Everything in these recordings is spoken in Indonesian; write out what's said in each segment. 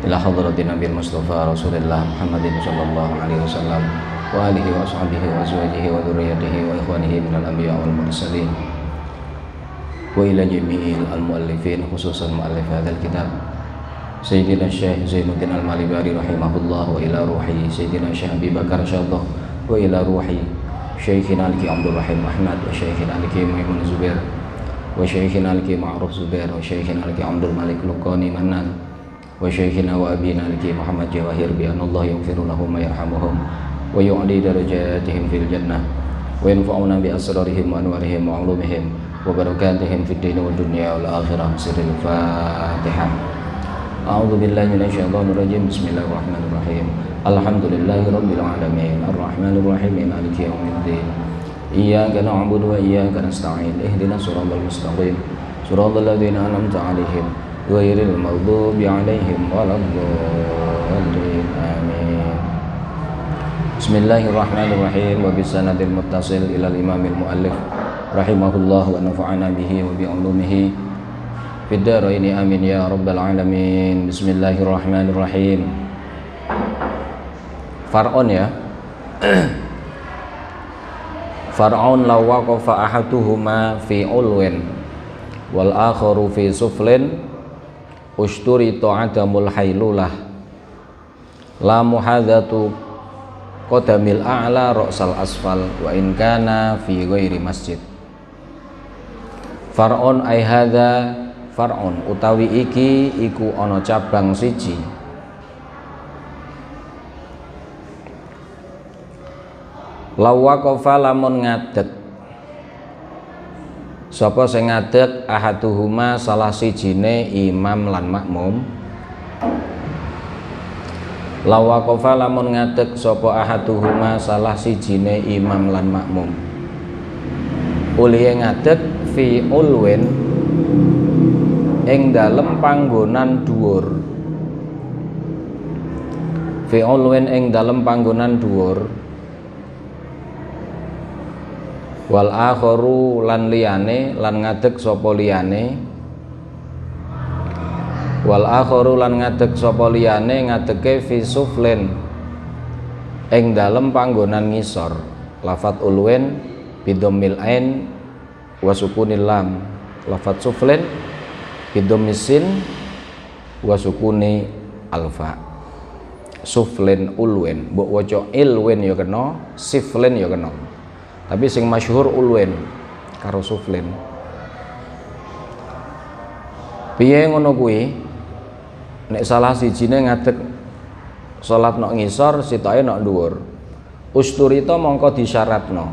ila hadratin Nabi Mustafa Rasulullah Muhammadin sallallahu alaihi wasallam wa alihi wa ashabihi wa azwajihi wa dzurriyyatihi wa ikhwanihi minal anbiya wal mursalin wa ila jami'il al-muallifin khususan muallif hadzal kitab Sayyidina Syekh Zainuddin Al-Malibari rahimahullah wa ila ruhi Sayyidina Syekh Abi Bakar Syaddah wa ila ruhi Syekhina Al-Ki Abdul Rahim Ahmad wa Syekhina Al-Ki Maimun Zubair wa Syekhina Al-Ki Ma'ruf Zubair wa Syekhina Al-Ki Abdul Malik Luqani Mannan wa Syekhina wa Abina Al-Ki Muhammad Jawahir bi anallahu yaghfiru lahum wa yarhamuhum wa yu'li darajatihim fil jannah wa yanfa'una bi asrarihim wa anwarihim wa ulumihim wa barakatihim fid din wad dunya wal akhirah. Sirrul Fatihah. A'udzu billahi minasy syaithanir rajim. Bismillahirrahmanirrahim. Alhamdulillahirabbil alamin arrahmanir rahim maliki yaumiddin. Iyyaka na'budu wa iyyaka nasta'in. Ihdinas siratal mustaqim. Siratal ladzina an'amta 'alaihim ghairil maghdubi 'alaihim waladdallin. Amin. Bismillahirrahmanirrahim. Wa bisanadil muttasil ila al-imamil muallif rahimahullah wa nafa'ana bihi wa bi 'ulumihi fid dharaini amin ya rabbal alamin. Bismillahirrahmanirrahim. Far'un ya. Far'un law waqafa ahaduhuma fi ulwin wal akharu fi suflin usturita adamul hailulah la muhadzatu qadamil a'la ra'sal asfal wa in kana fi ghairi masjid. Far'un ay hadza far'un utawi iki iku ana cabang siji lawaqafa lamun ngadeg sapa sing ngadeg ahaduhuma salah sijine imam lan makmum. Lawaqafa lamun ngadeg sapa ahaduhuma salah sijine imam lan makmum ulihe ngadeg fi ulwin ing dalem panggonan dhuwur. Fi ulwin ing dalem panggonan dhuwur wal akharu lan liyane lan ngadeg sapa liyane wal akharu lan ngadeg sapa liyane ngadege fi suflin ing dalem panggonan ngisor. Lafat ulwen bidomil ain wa sukunil lam. Lafat suflin bidomisin wa sukuni alfa. Suflin ulwen mbok waca ilwen ya kena, siflin ya kena. Tapi sing masyhur ulwen karo suflin. Piye ngono kuwi? Nek salah sijine ngadeg salat nok ngisor, sitoke nok dhuwur. Usturita mongko disyaratno.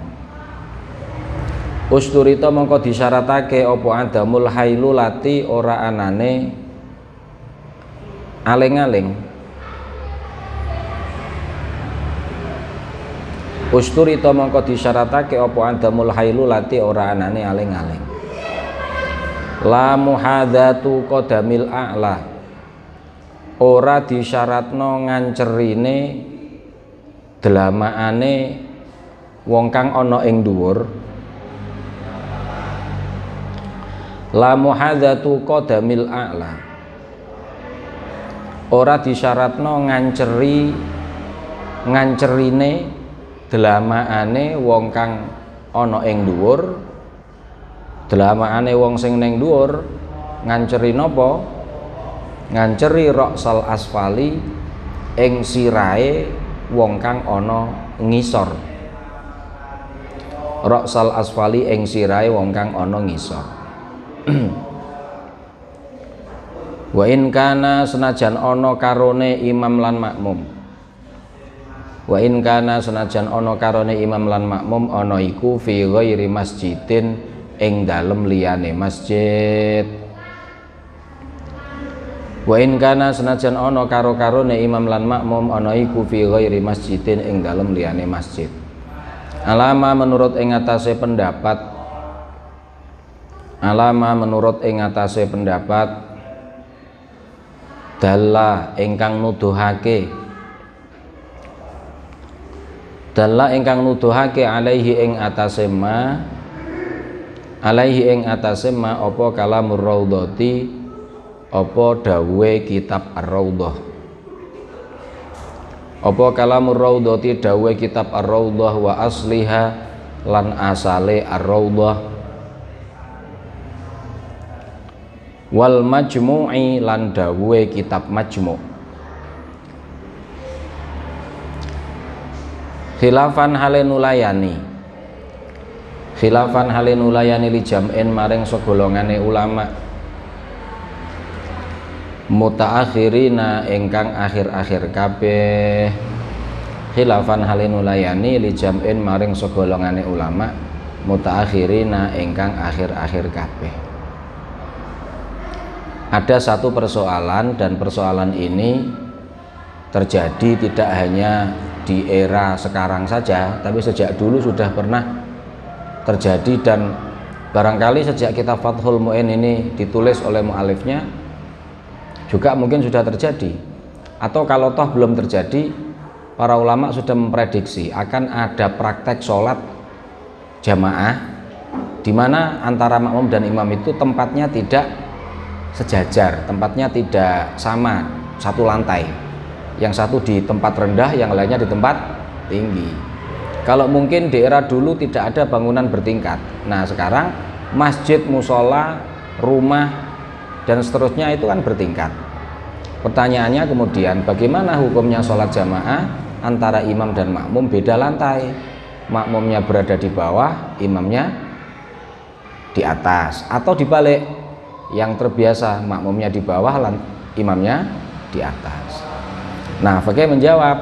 Usturita mongko disyaratake apa adamul hailulati ora anane aling-aling. Usturita mongko disyaratake apa adamul hailulati ora anane aling-aling. La muhadzatu qadamil a'la ora disyaratno ngancerine delamaane wong kang ana ing dhuwur. La muhadzatu qadamil a'la ora disyaratno ngancerine delamaane wong kang ana ing dhuwur. Delamaane wong sing ning dhuwur nganceri napa? Nganceri ra'sal asfali ing sirahe wong kang ana ngisor. Ra'sal asfali ing sirahe wong kang ana ngisor. Wa in kana senajan ana karone imam lan makmum. Wa in kana senajan ana karone imam lan makmum ana iku fi ghairi masjidin ing dalem liyane masjid. Wa in kana senajan ana karo-karone imam lan makmum ana iku fi ghairi masjidin ing dalem liyane masjid. Alama menurut ing atase pendapat dalla ingkang nuduhake dalla ingkang nuduhake alaihi ing atase ma apa kalamur raudhati apa dawuhe kitab ar-raudhah Apa kalamur raudhati dawe kitab ar-raudhah wa asliha lan asale ar-raudhah wal majmu'i lan dawe kitab majmu'. Khilafan halenulayani li jam'in maring segolongane ulama mutaakhirina ingkang akhir-akhir kabeh. Khilafan halenulayani li jam'in maring segolongane ulama mutaakhirina ingkang akhir-akhir kabeh. Ada satu persoalan, dan persoalan ini terjadi tidak hanya di era sekarang saja, tapi sejak dulu sudah pernah terjadi, dan barangkali sejak kitab Fathul Mu'in ini ditulis oleh mu'alifnya juga mungkin sudah terjadi, atau kalau toh belum terjadi, para ulama sudah memprediksi akan ada praktek sholat jamaah di mana antara makmum dan imam itu tempatnya tidak sejajar, tempatnya tidak sama satu lantai, yang satu di tempat rendah, yang lainnya di tempat tinggi. Kalau mungkin di era dulu tidak ada bangunan bertingkat, nah sekarang masjid, musola, rumah dan seterusnya itu kan bertingkat. Pertanyaannya kemudian, bagaimana hukumnya sholat jamaah antara imam dan makmum beda lantai, makmumnya berada di bawah, imamnya di atas, atau dibalik, yang terbiasa makmumnya di bawah, imamnya di atas. Nah, Fakih menjawab,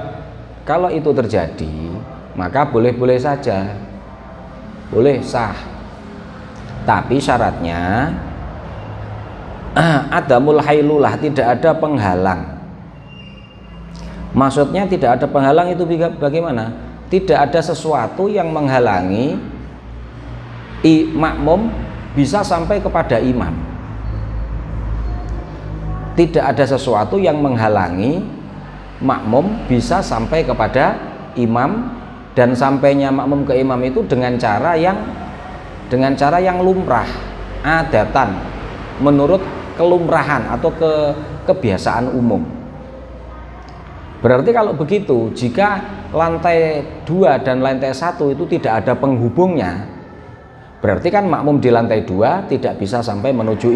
kalau itu terjadi maka boleh-boleh saja, boleh, sah, tapi syaratnya adamul hailulah, tidak ada penghalang. Maksudnya tidak ada penghalang itu bagaimana? Tidak ada sesuatu yang menghalangi makmum bisa sampai kepada imam. Tidak ada sesuatu yang menghalangi makmum bisa sampai kepada imam, dan sampainya makmum ke imam itu dengan cara yang lumrah, adatan, menurut kelumrahan atau kebiasaan umum. Berarti kalau begitu, jika lantai 2 dan lantai 1 itu tidak ada penghubungnya, berarti kan makmum di lantai 2 tidak bisa sampai menuju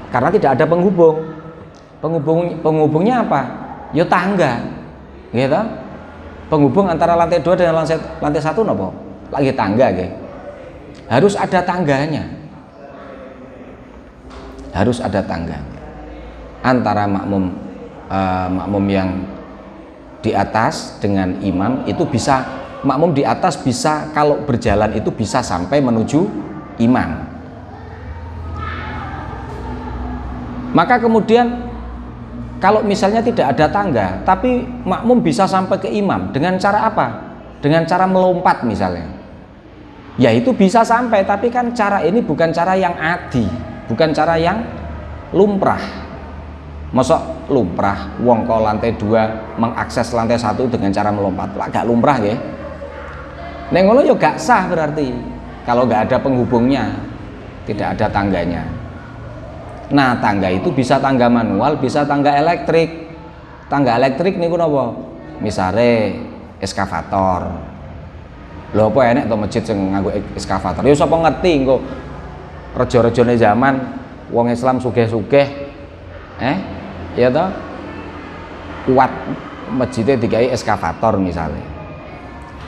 karena tidak ada penghubung. Penghubungnya apa? Ya tangga, gitu. Penghubung antara lantai 2 dengan lantai 1 nopo? Lagi tangga, gitu. Harus ada tangganya. Harus ada tangga antara makmum yang di atas dengan imam itu bisa, makmum di atas bisa kalau berjalan itu bisa sampai menuju imam. Maka kemudian kalau misalnya tidak ada tangga, tapi makmum bisa sampai ke imam dengan cara apa? Dengan cara melompat misalnya. Ya itu bisa sampai, tapi kan cara ini bukan cara yang adi, bukan cara yang lumrah. Masa lumrah wong ke lantai 2 mengakses lantai 1 dengan cara melompat? Lah gak lumrah ya. Nek ngono ya gak sah berarti. Kalau gak ada penghubungnya, tidak ada tangganya. Nah, tangga itu bisa tangga manual, bisa tangga elektrik. Tangga elektrik niku napa? Misale eskavator. Lho apa enek to masjid sing nganggo eskavator? Ya sapa ngerti engko reja-rejane zaman wong Islam sugih-sugih ya toh kuat masjidnya dikai eskavator misalnya.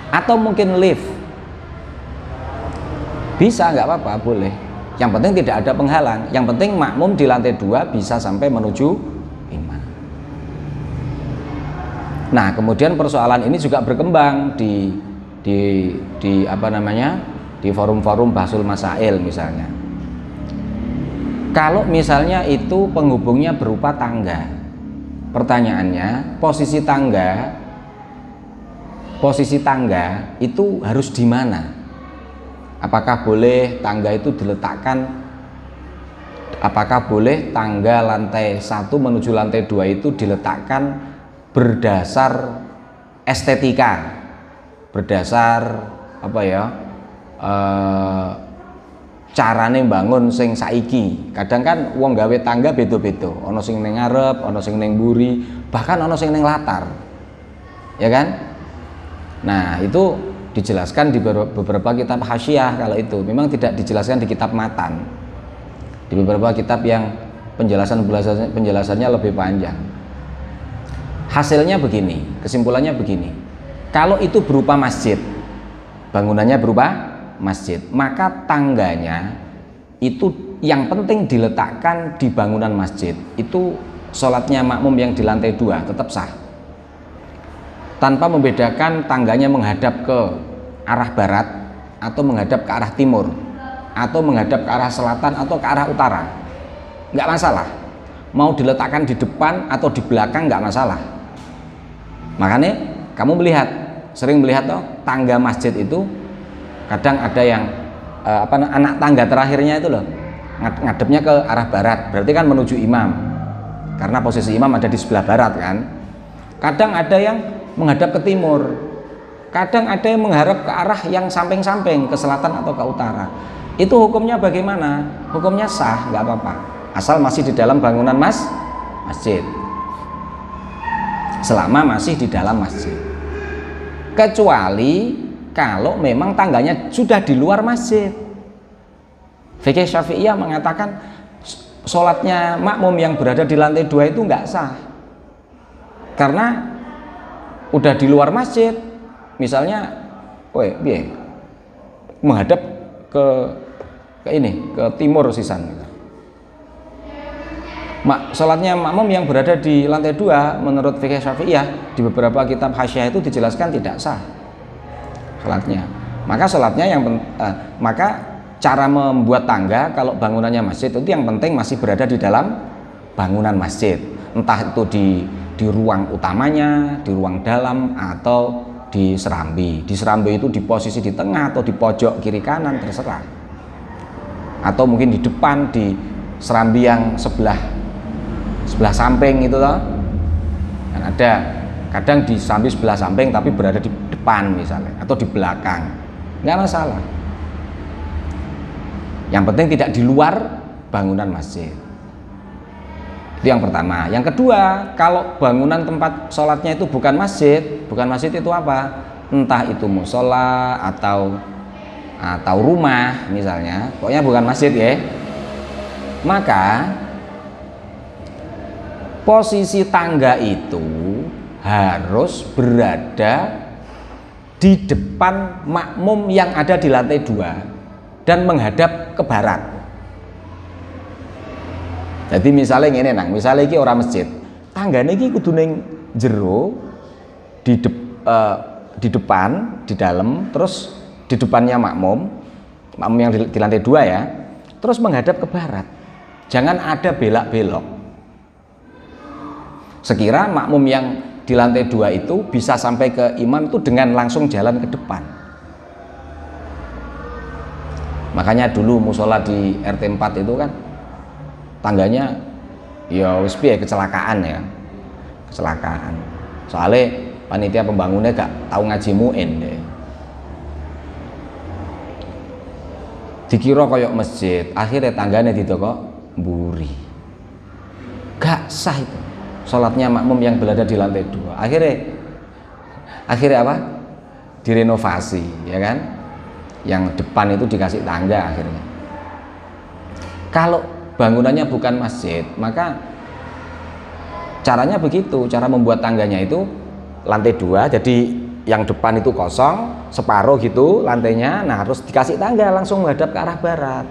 Atau mungkin lift. Bisa, nggak apa-apa, boleh. Yang penting tidak ada penghalang. Yang penting makmum di lantai 2 bisa sampai menuju imam. Nah, kemudian persoalan ini juga berkembang di apa namanya? Di forum-forum Bahsul Masail misalnya. Kalau misalnya itu penghubungnya berupa tangga. Pertanyaannya, posisi tangga itu harus di mana? Apakah boleh tangga itu diletakkan, apakah boleh tangga lantai 1 menuju lantai 2 itu diletakkan berdasar estetika, berdasar apa ya, carane bangun sing saiki. Kadang kan wong gawe tangga beda-beda, ana sing ning ngarep, ana sing ning mburi, bahkan ana sing ning latar. ya kan? Nah, itu dijelaskan di beberapa kitab hasyiah. Kalau itu memang tidak dijelaskan di kitab matan, di beberapa kitab yang penjelasannya lebih panjang. Hasilnya begini, kesimpulannya begini, kalau itu berupa masjid, bangunannya berupa masjid, maka tangganya itu yang penting diletakkan di bangunan masjid. Itu sholatnya makmum yang di lantai 2 tetap sah, tanpa membedakan tangganya menghadap ke arah barat atau menghadap ke arah timur atau menghadap ke arah selatan atau ke arah utara, nggak masalah. Mau diletakkan di depan atau di belakang nggak masalah. Makanya kamu sering melihat toh, tangga masjid itu kadang ada yang anak tangga terakhirnya itu loh ngadepnya ke arah barat, berarti kan menuju imam, karena posisi imam ada di sebelah barat kan. Kadang ada yang menghadap ke timur, kadang ada yang menghadap ke arah yang samping-samping, ke selatan atau ke utara. Itu hukumnya bagaimana? Hukumnya sah, nggak apa-apa, asal masih di dalam bangunan masjid, selama masih di dalam masjid. Kecuali kalau memang tangganya sudah di luar masjid. Fikih Syafi'iyah mengatakan sholatnya makmum yang berada di lantai 2 itu nggak sah, karena udah di luar masjid. Misalnya menghadap ke timur sisan. Sholatnya makmum yang berada di lantai 2 menurut fikih Syafi'iyah di beberapa kitab hasyiah itu dijelaskan tidak sah sholatnya. Maka cara membuat tangga kalau bangunannya masjid itu yang penting masih berada di dalam bangunan masjid, entah itu di ruang utamanya, di ruang dalam, atau di serambi. Di serambi itu di posisi di tengah atau di pojok kiri kanan terserah, atau mungkin di depan, di serambi yang sebelah samping itu loh. Dan ada kadang di serambi sebelah samping tapi berada di depan misalnya, atau di belakang, nggak masalah. Yang penting tidak di luar bangunan masjid. Itu yang pertama. Yang kedua, kalau bangunan tempat sholatnya itu bukan masjid itu apa? Entah itu musola atau rumah misalnya, pokoknya bukan masjid ya. Maka posisi tangga itu harus berada di depan makmum yang ada di lantai 2 dan menghadap ke barat. Jadi misalnya ini misalnya ini orang masjid, tangganya ini kudu ning jero di depan, di dalam, terus di depannya makmum yang di lantai 2 ya, terus menghadap ke barat. Jangan ada belak-belok. Sekira makmum yang di lantai 2 itu bisa sampai ke imam itu dengan langsung jalan ke depan. Makanya dulu musola di RT 4 itu kan tangganya ya wis piye kecelakaan. Soalnya panitia pembangunnya gak tahu ngaji muin deh. Dikira koyok masjid, akhirnya tangganya kok mburi. Gak sah itu. Sholatnya makmum yang berada di lantai 2. Akhirnya apa? Direnovasi, ya kan? Yang depan itu dikasih tangga akhirnya. Kalau bangunannya bukan masjid, maka caranya begitu. Cara membuat tangganya itu lantai 2, jadi yang depan itu kosong, separuh gitu lantainya, nah harus dikasih tangga langsung menghadap ke arah barat.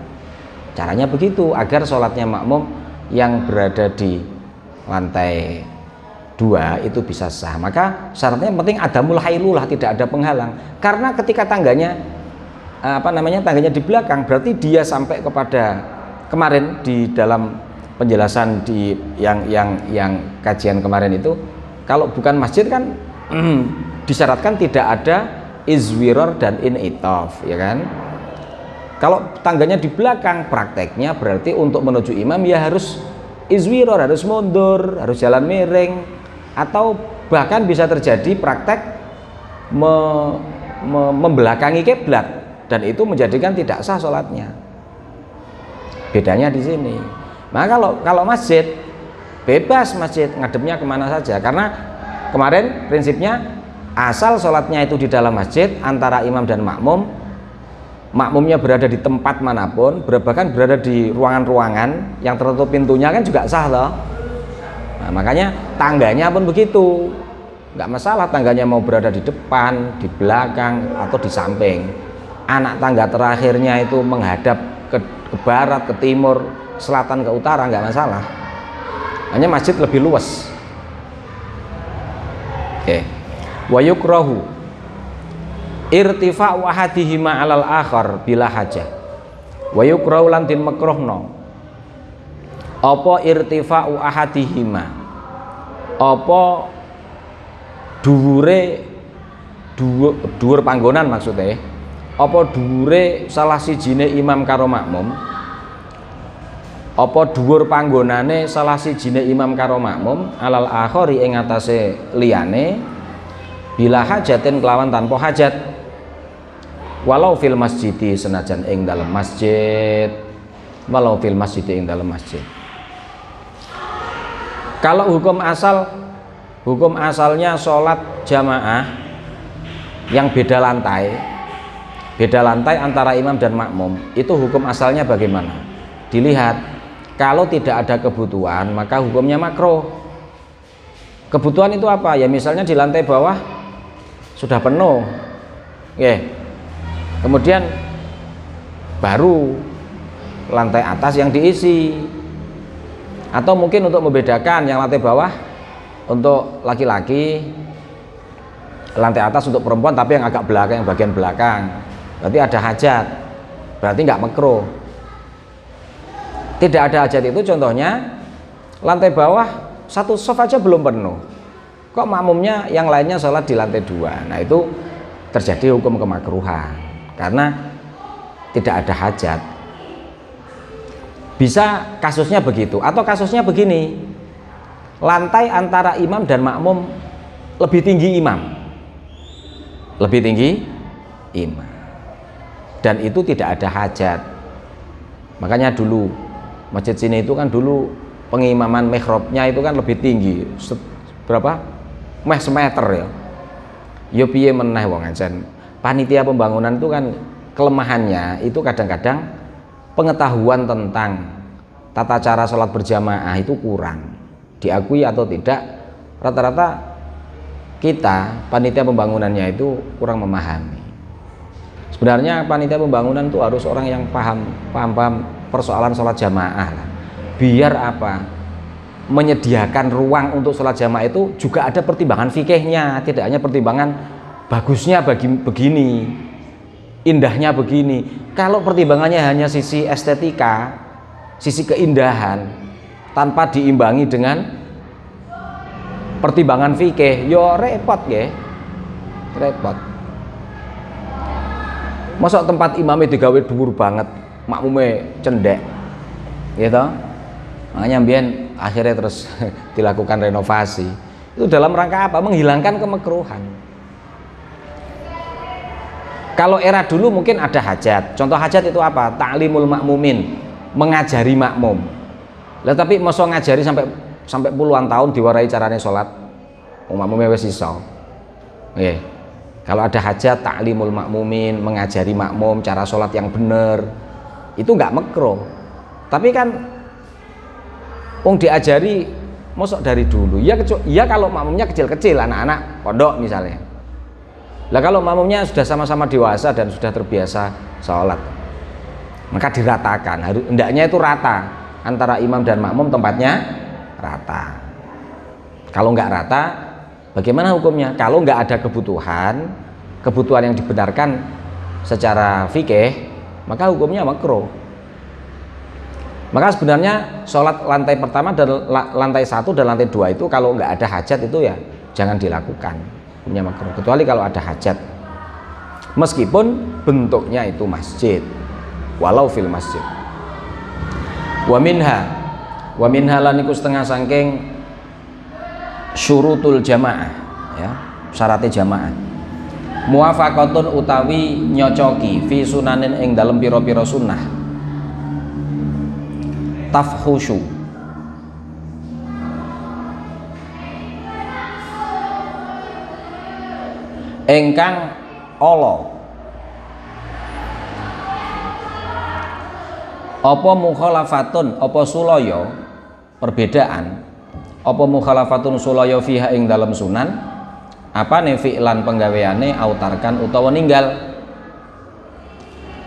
Caranya begitu agar sholatnya makmum yang berada di lantai 2 itu bisa sah. Maka syaratnya yang penting ada mulhailulah, tidak ada penghalang. Karena ketika tangganya tangganya di belakang, berarti dia sampai kepada kemarin di dalam penjelasan di yang kajian kemarin itu, kalau bukan masjid kan disyaratkan tidak ada izwiror dan in'itof, ya kan? Kalau tangganya di belakang, prakteknya berarti untuk menuju imam ya harus izwiror, harus mundur, harus jalan miring, atau bahkan bisa terjadi praktek membelakangi kiblat, dan itu menjadikan tidak sah sholatnya. Bedanya di sini. Maka kalau masjid bebas, masjid ngadepnya kemana saja, karena kemarin prinsipnya Asal sholatnya itu di dalam masjid antara imam dan makmum, makmumnya berada di tempat manapun, bahkan berada di ruangan-ruangan yang tertutup pintunya kan juga sah loh. Nah, makanya tangganya pun begitu, nggak masalah tangganya mau berada di depan, di belakang, atau di samping. Anak tangga terakhirnya itu menghadap ke barat, ke timur, selatan, ke utara, nggak masalah. Hanya masjid lebih luas. Oke. Wa yukrahu irtifa'u ahadihima 'alal akhar bila hajah. Wa yukrahu lan din makruhno apa irtifa'u ahadihima, apa dhuwur panggonan maksudnya, apa dhuwure salah sijine imam karo makmum, apa dhuwur panggonane salah sijine imam karo makmum alal akhari ing atase liyane bila hajatin kelawan tanpa hajat, walau fil masjidi senajan ing dalam masjid, walau fil masjidi ing dalam masjid. Kalau hukum asalnya sholat jamaah yang beda lantai antara imam dan makmum, itu hukum asalnya bagaimana? Dilihat, kalau tidak ada kebutuhan maka hukumnya makruh. Kebutuhan itu apa? Ya misalnya di lantai bawah sudah penuh, kemudian baru lantai atas yang diisi, atau mungkin untuk membedakan yang lantai bawah untuk laki-laki, lantai atas untuk perempuan tapi yang agak belakang, yang bagian belakang, berarti ada hajat, berarti nggak makruh. Tidak ada hajat itu contohnya lantai bawah satu sof aja belum penuh, kok makmumnya yang lainnya sholat di lantai 2. Nah itu terjadi hukum kemakruhan karena tidak ada hajat. Bisa kasusnya begitu, atau kasusnya begini, lantai antara imam dan makmum lebih tinggi imam, dan itu tidak ada hajat. Makanya dulu masjid sini itu kan dulu pengimaman mihrabnya itu kan lebih tinggi, berapa? Meh semeter ya. Yo piye meneh wong ancen. Panitia pembangunan itu kan kelemahannya itu kadang-kadang pengetahuan tentang tata cara sholat berjamaah itu kurang. Diakui atau tidak, rata-rata kita panitia pembangunannya itu kurang memahami. Sebenarnya panitia pembangunan itu harus orang yang paham persoalan sholat jamaah lah. Biar apa? Menyediakan ruang untuk sholat jamaah itu juga ada pertimbangan fikihnya, tidak hanya pertimbangan bagusnya begini, indahnya begini. Kalau pertimbangannya hanya sisi estetika, sisi keindahan, tanpa diimbangi dengan pertimbangan fikih, yo repot ya, repot. Masa tempat imamnya digawe dhuwur banget, makmumnya cendek, gitu. Makanya mbien akhirnya terus dilakukan renovasi. Itu dalam rangka apa? Menghilangkan kemakruhan. Kalau era dulu mungkin ada hajat. Contoh hajat itu apa? Ta'limul makmumin, mengajari makmum. Lah tapi masa ngajari sampai puluhan tahun diwarai carane sholat, makmumnya wis iso. Nggih. Kalau ada hajat ta'limul makmumin, mengajari makmum cara sholat yang benar, itu nggak makruh. Tapi kan diajari mosok dari dulu ya kalau makmumnya kecil-kecil, anak-anak pondok misalnya. Lah kalau makmumnya sudah sama-sama dewasa dan sudah terbiasa sholat, maka diratakan, hendaknya itu rata antara imam dan makmum, tempatnya rata. Kalau nggak rata, bagaimana hukumnya? Kalau nggak ada kebutuhan yang dibenarkan secara fikih, maka hukumnya makruh. Maka sebenarnya sholat lantai pertama dan lantai 1 dan lantai 2 itu kalau nggak ada hajat itu ya jangan dilakukan, hukumnya makruh. Kecuali kalau ada hajat, meskipun bentuknya itu masjid, walau fil masjid. Wa minha lan iku setengah saking syurutul jamaah, ya, syaratnya jamaah. Muwafaqatun utawi nyocoki fi sunanin ing dalem pira-pira sunnah. Tafhushu ingkang ala. Apa mukhalafatun, apa sulaya perbedaan, apa mukhalafatun sulaya fiha ing dalam sunan, apane fi'lan penggaweane autarkan utawa ninggal.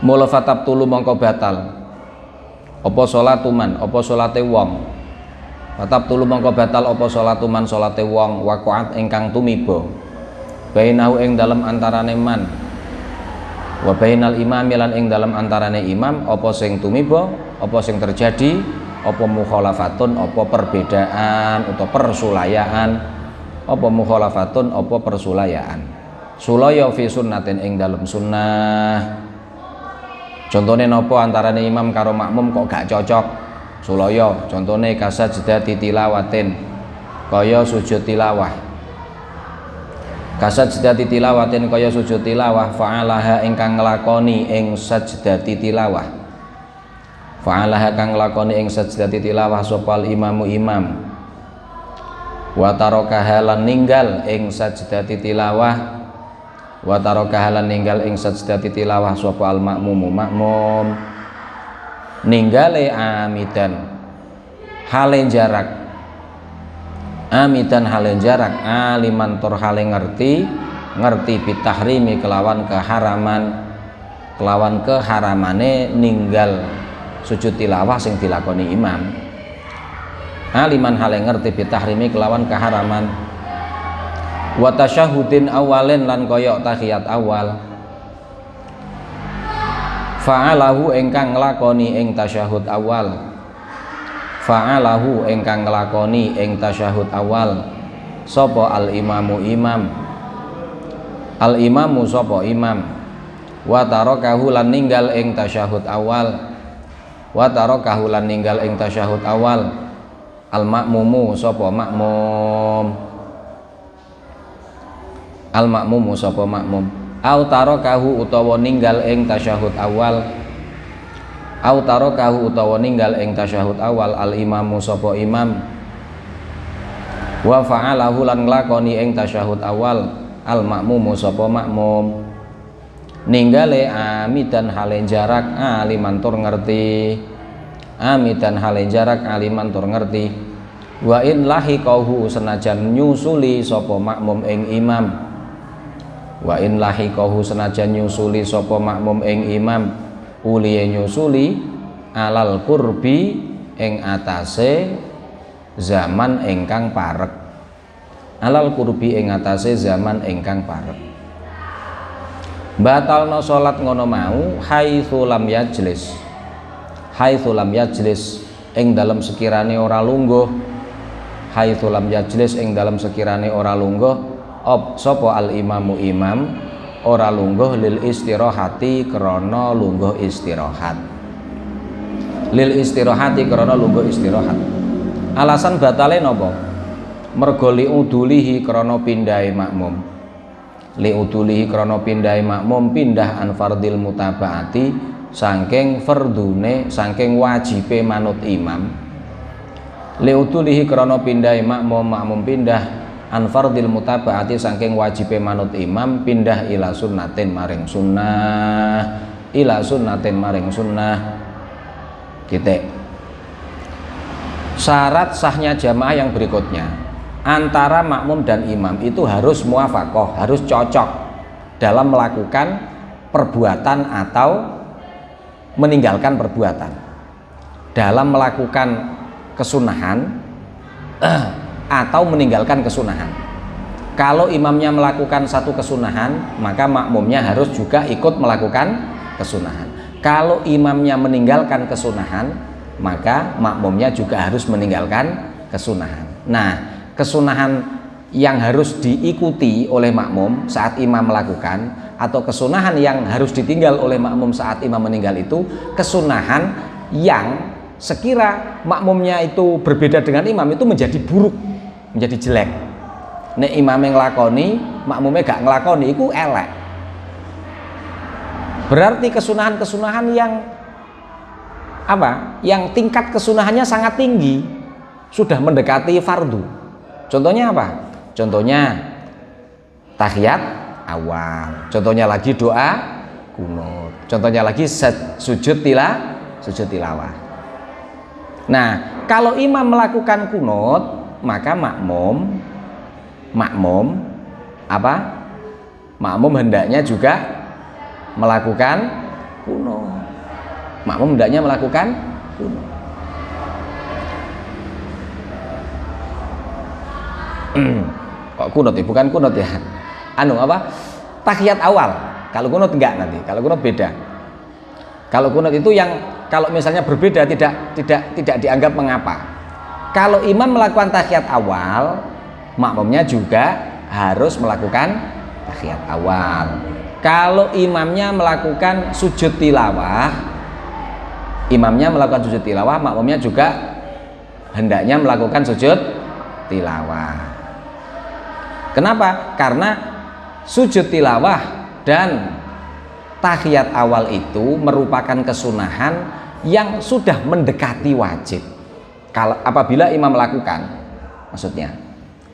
Mula fatab tulu mongko batal apa salatuman, apa salate wong. Fatab tulu mongko batal apa salatuman, salate wong waqa'at ingkang tumiba bainahu ing dalam antarane man wa bainal imam lan ing dalam antarane imam apa sing tumiba, apa sing terjadi, apa mukhalafatun, apa perbedaan atau persulayaan, apa mukhalafatun, apa persulayaan. Sulaya fi sunnatin ing dalam sunnah. Contohnya nopo antarane imam karo makmum kok gak cocok. Sulaya contohnya kasajdati tilawatin, kaya sujud tilawah. Kasajdati tilawatin kaya sujud tilawah, fa'alaha ingkang nglakoni ing sajdati tilawah. Fa'alaha kang nglakoni ing sajdati tilawah sopal imamu imam. Wa tarakaha lan ninggal ing sajdati tilawah. Wa tarakaha lan ninggal ing sajdati tilawah sopal makmumu makmum. Ninggale amidan hale jarak, amidan hale jarak, aliman tur hale ngerti bitahrimi kelawan keharamane ninggal sujud tilawah sing dilakoni imam. Aliman hale ngerti bitahrimi kelawan keharaman. Wa tasyahudin awalin lan koyok tahiyat awal. Fa'alahu ingkang nglakoni ing tasyahud awal. Fa'alahu ingkang nglakoni ing tasyahud awal sapa al imamu imam. Al imamu sapa imam. Wa tarakahu lan ninggal ing tasyahud awal. Wa tarakahu lan ninggal ing tasyahud awal al makmumu sapa makmum. Al makmumu sapa makmum. Au tarakahu utawa ninggal ing tasyahud awal. Au tarakahu utawa ninggal ing tasyahud awal al imamu sapa imam. Wa fa'alahu lan nglakoni ing tasyahud awal al makmumu sapa makmum. Ninggale amidan hale jarak aliman tur ngerti. Amidan hale jarak aliman tur ngerti. Wa in lahiqahu senajan nyusuli sapa makmum ing imam. Wa in lahiqahu senajan nyusuli sapa makmum ing imam, uliye nyusuli alal kurbi ing atase zaman ingkang parek. Alal kurbi ing atase zaman ingkang parek. Batalna salat ngono mau haitsu lam yajlis. Haitsu lam yajlis ing dalem sekirane ora lungguh. Haitsu lam yajlis ing dalem sekirane ora lungguh sapa al imamu imam ora lungguh lil istirahati krana lungguh istirahat. Lil istirahati krana lungguh istirahat. Alasan batale napa? Mergo liudulihi krana pindahe makmum. Liudulihi krana pindahe makmum pindah an fardil mutabaati saking fardune saking wajibe manut imam. Liudulihi krana pindahe makmum pindah an fardil mutabaati saking wajibe manut imam pindah ila sunnatin maring sunnah. Ila sunnatin maring sunnah. Titik. Syarat sahnya jamaah yang berikutnya, antara makmum dan imam itu harus muwafaqah, harus cocok dalam melakukan perbuatan atau meninggalkan perbuatan. Dalam melakukan kesunahan atau meninggalkan kesunahan. Kalau imamnya melakukan satu kesunahan, maka makmumnya harus juga ikut melakukan kesunahan. Kalau imamnya meninggalkan kesunahan, maka makmumnya juga harus meninggalkan kesunahan. Nah, kesunahan yang harus diikuti oleh makmum saat imam melakukan atau kesunahan yang harus ditinggal oleh makmum saat imam meninggal itu kesunahan yang sekira makmumnya itu berbeda dengan imam itu menjadi buruk, menjadi jelek. Nek imam yang nglakoni, makmumnya gak nglakoni, itu elek. Berarti kesunahan-kesunahan yang apa? Yang tingkat kesunahannya sangat tinggi, sudah mendekati fardu. Contohnya apa? Contohnya tahiyat awal. Contohnya lagi doa kunut. Contohnya lagi sujud tilawah. Nah, kalau imam melakukan kunut, maka makmum apa? Makmum hendaknya juga melakukan kunut. Makmum hendaknya melakukan kunut. Kok kunut ya? Bukan kunut ya. Tahiyat awal. Kalau kunut enggak nanti. Kalau kunut beda. Kalau kunut itu yang kalau misalnya berbeda tidak dianggap mengapa. Kalau imam melakukan tahiyat awal, makmumnya juga harus melakukan tahiyat awal. Kalau imamnya melakukan sujud tilawah, makmumnya juga hendaknya melakukan sujud tilawah. Kenapa? Karena sujud tilawah dan tahiyat awal itu merupakan kesunahan yang sudah mendekati wajib. Kalau apabila imam melakukan, maksudnya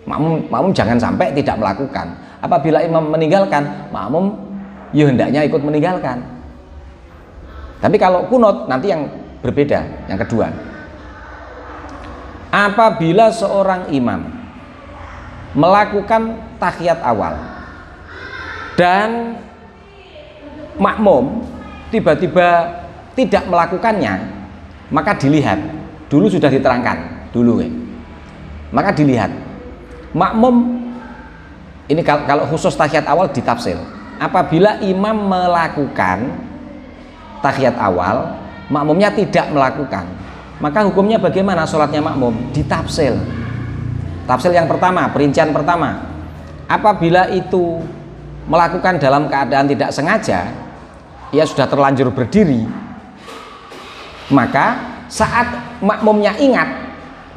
makmum jangan sampai tidak melakukan. Apabila imam meninggalkan, makmum ya hendaknya ikut meninggalkan. Tapi kalau kunut nanti yang berbeda, yang kedua. Apabila seorang imam melakukan tahiyat awal dan makmum tiba-tiba tidak melakukannya, maka dilihat, dulu sudah diterangkan dulu ya. Maka dilihat makmum ini kalau khusus tahiyat awal ditafsir. Apabila imam melakukan tahiyat awal, makmumnya tidak melakukan, maka hukumnya bagaimana sholatnya makmum? Ditafsir. Tafsir yang pertama, perincian pertama, apabila itu melakukan dalam keadaan tidak sengaja, ia sudah terlanjur berdiri, maka saat makmumnya ingat,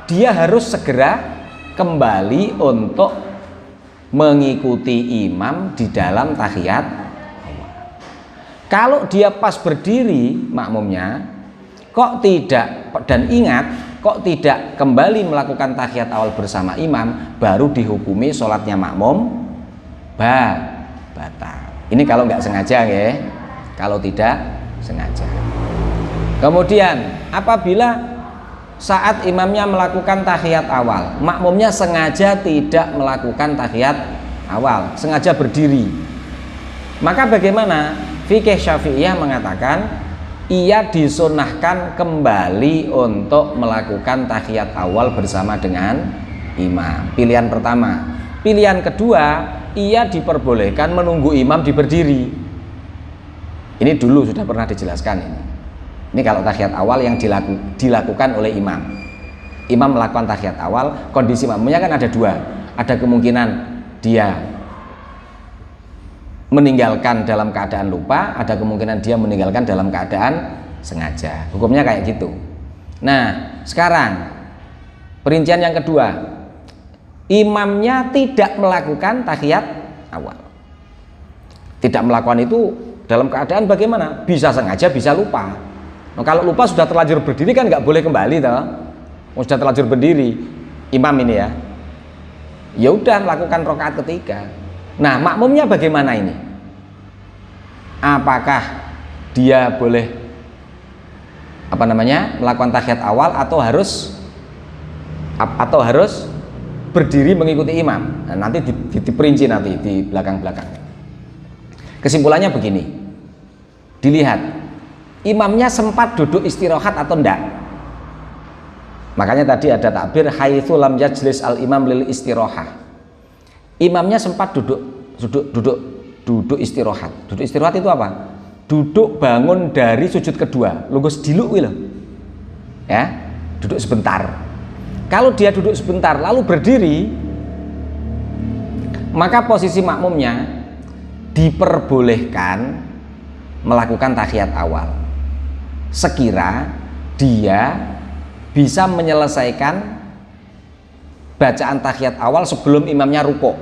dia harus segera kembali untuk mengikuti imam di dalam tahiyat awal. Kalau dia pas berdiri makmumnya kok tidak dan ingat kok tidak kembali melakukan tahiyat awal bersama imam, baru dihukumi sholatnya makmum batal. Ini kalau nggak sengaja ya, kalau tidak sengaja. Kemudian apabila saat imamnya melakukan tahiyat awal, makmumnya sengaja tidak melakukan tahiyat awal, sengaja berdiri, maka bagaimana? Fikih Syafi'iyah mengatakan ia disunahkan kembali untuk melakukan tahiyat awal bersama dengan imam. Pilihan pertama. Pilihan kedua, ia diperbolehkan menunggu imam berdiri. Ini dulu sudah pernah dijelaskan ini. Ini kalau tahiyat awal yang dilakukan oleh imam. Imam melakukan tahiyat awal, kondisi makmumnya kan ada dua. Ada kemungkinan dia meninggalkan dalam keadaan lupa, ada kemungkinan dia meninggalkan dalam keadaan sengaja. Hukumnya kayak gitu. Nah, sekarang perincian yang kedua, imamnya tidak melakukan tahiyat awal. Tidak melakukan itu dalam keadaan bagaimana? Bisa sengaja, bisa lupa. Nah, kalau lupa sudah terlanjur berdiri kan nggak boleh kembali toh. Sudah terlanjur berdiri imam ini ya. Ya udah melakukan rakaat ketiga. Nah, makmumnya bagaimana ini? Apakah dia boleh melakukan tahiyat awal atau harus berdiri mengikuti imam? Nah, nanti diperinci nanti di belakang-belakang. Kesimpulannya begini. Dilihat imamnya sempat duduk istirahat atau enggak. Makanya tadi ada takbir haitsu lam yajlis al imam lil istirahah. Imamnya sempat duduk istirahat. Duduk istirahat itu apa? Duduk bangun dari sujud kedua. Lungguh sediluk kuwi lho. Ya, duduk sebentar. Kalau dia duduk sebentar lalu berdiri, maka posisi makmumnya diperbolehkan melakukan tahiyat awal. Sekira dia bisa menyelesaikan bacaan tahiyat awal sebelum imamnya rukuk.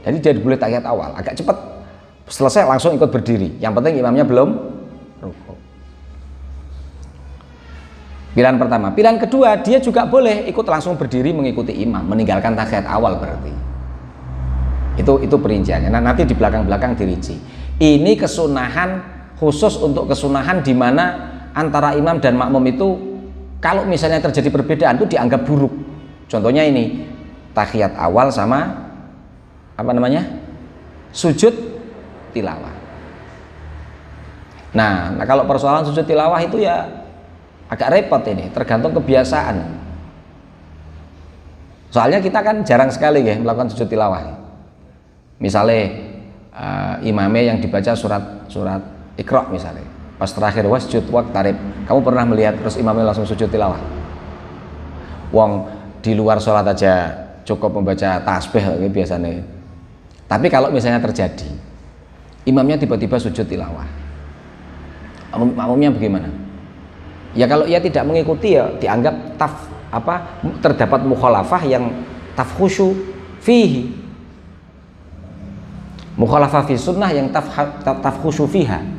Jadi dia boleh tahiyat awal agak cepat, selesai langsung ikut berdiri. Yang penting imamnya belum rukuk. Pilihan pertama. Pilihan kedua, dia juga boleh ikut langsung berdiri mengikuti imam, meninggalkan tahiyat awal berarti. Itu perinciannya. Nah, nanti di belakang-belakang dirinci. Ini kesunahan khusus untuk kesunahan di mana antara imam dan makmum itu kalau misalnya terjadi perbedaan itu dianggap buruk. Contohnya ini tahiyat awal sama apa namanya? Sujud tilawah. Nah, kalau persoalan sujud tilawah itu ya agak repot ini, tergantung kebiasaan. Soalnya kita kan jarang sekali ya melakukan sujud tilawah. Misalnya imamnya yang dibaca surat Iqra misalnya, pas terakhir wasjud waqtarib, kamu pernah melihat terus imamnya langsung sujud tilawah? Wong di luar sholat aja cukup membaca tasbih kayak biasanya. Tapi kalau misalnya terjadi imamnya tiba-tiba sujud tilawah, makmumnya bagaimana? Ya kalau ia tidak mengikuti ya dianggap terdapat mukhalafah yang tafkhusyu fihi, mukhalafah fi sunnah yang tafkhusyu fiha.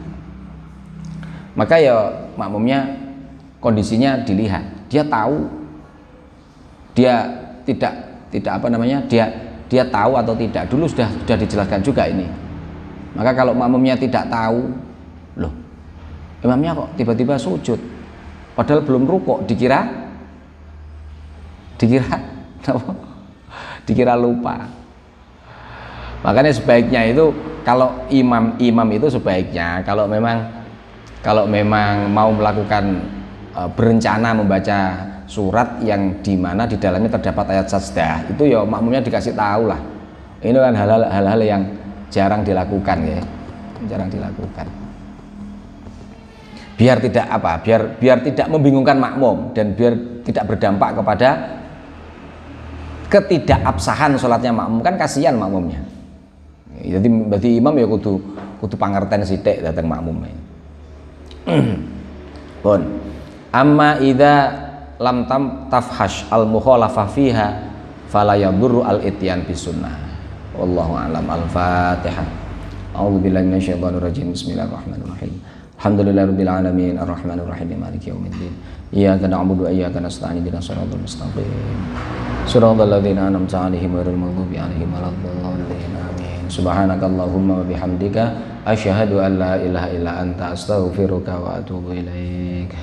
Maka ya makmumnya kondisinya dilihat, dia tahu, dia tidak apa namanya, dia tahu atau tidak. Dulu sudah dijelaskan juga ini. Maka kalau makmumnya tidak tahu, loh imamnya kok tiba-tiba sujud padahal belum rukuk, dikira lupa. Makanya sebaiknya itu kalau imam itu sebaiknya kalau memang mau melakukan berencana membaca surat yang dimana di dalamnya terdapat ayat sajdah, itu ya makmumnya dikasih tahu lah. Ini kan hal-hal yang jarang dilakukan ya, jarang dilakukan. Biar tidak membingungkan makmum dan biar tidak berdampak kepada ketidakabsahan sholatnya makmum, kan kasihan makmumnya. Jadi berarti imam ya kudu pangerten sithik datang makmumnya. Pun amma idza lam tafhash al mukhalafah fiha fala yadurru al ityan bis sunnah. Wallahu a'lam. Al-Fatihah. A'udzubillahi minasyaitonir rajim. Bismillahirrahmanirrahim. Alhamdulillahirabbil alamin arrahmanir rahim maliki yaumiddin. Iyyaka na'budu wa iyyaka nasta'in ihdinas siratal mustaqim. Shiratal ladzina an'amta 'alaihim ghairil maghdubi 'alaihim waladdallin. Amin. Subhanakallahumma wa bihamdika asyhadu an la ilaha illa anta astaghfiruka wa atubu ilaik.